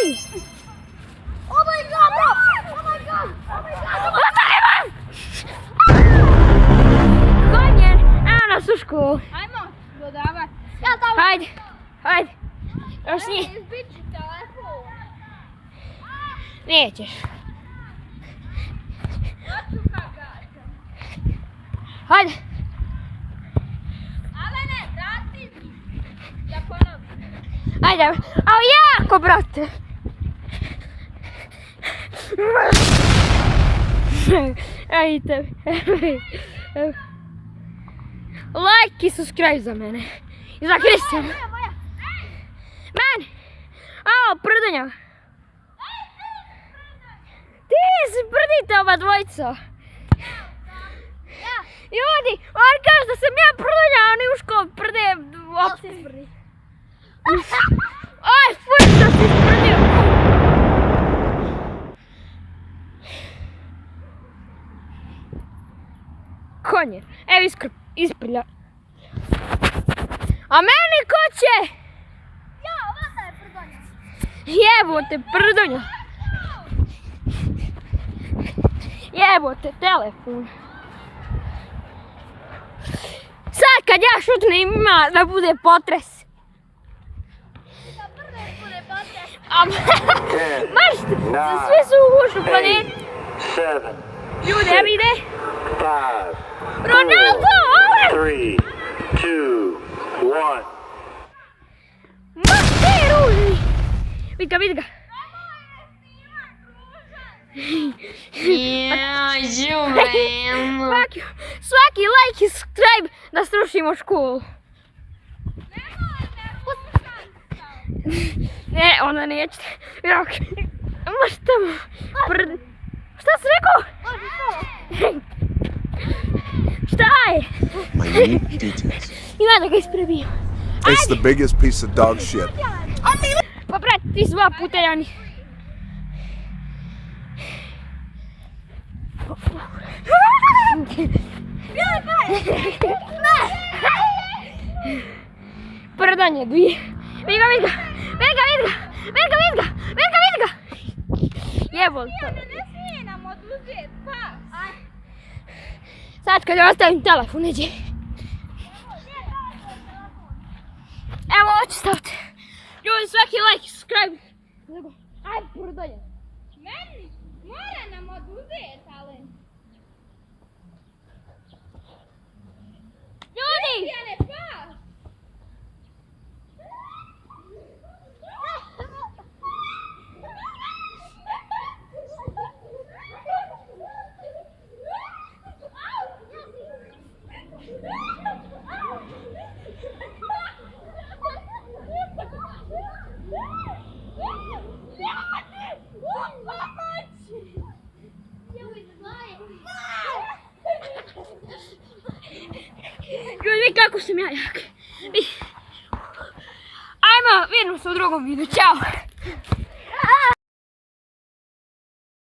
Ej! Oh my god, bro! Oh my god! Oh my god! Ostaje vam! Konje, evo nas u školu. Ajmo dodavat. Ja tamo. Hajde, hajde. Još nije. Izbići telefon. Nećeš. Ja ću kagača. Hajde. Ale ne, vrati mi. Da ponovim. Hajde. Ao jako, brate. Ej tebi. Like i subscribe za mene. I za Kristijana. Moja. Meni. Ao, prdonja. Ti se prdite oba dvojica. Ljudi, on kaže da sam ja prdonja, a oni u školu prde. Malo si sprdi. Aj, fuj, što si sprdio. Konje, evo isprlja. A meni ko će? Ja, ovata je prdonja. Jebote, prdonja. Jebote, telefon. Sad kad ja šutnem ima da bude potres. Da prde bude potres. Mašte, svi su u ušu planeti. 7, Ljudi, evo ide. 5, Ronaldo, ovo! 3, 2, 1. Ma te ruži! Vidi ga, vidi ga. Svaki like i subscribe da srušimo školu. Ne, ona neće. Ma šta mu? Šta si rekao? Šta je? Minute details. Ima da ga isprebijem. It's the biggest piece of dog shit. Pa brate, ti su dva puteljani. Prdanje dvije. Vidi ga, vidi ga. Vidi ga, vidi ga. Vidi ga, vidi ga. Vidi ga, vidi ga. Jebol to. Ne smije nam oduzeti pas. Sad kad ja ostavim telefon, neđe. Evo, ovo ću staviti. Ljudi, svaki like i subscribe. Ajde, prdanje. Meni mora nam oduzeti, ali... Ljudi! Ja ne pas. Ljudi, vidi kako sam ja jak. Ajmo, vidimo se u drugom videu. Ćao!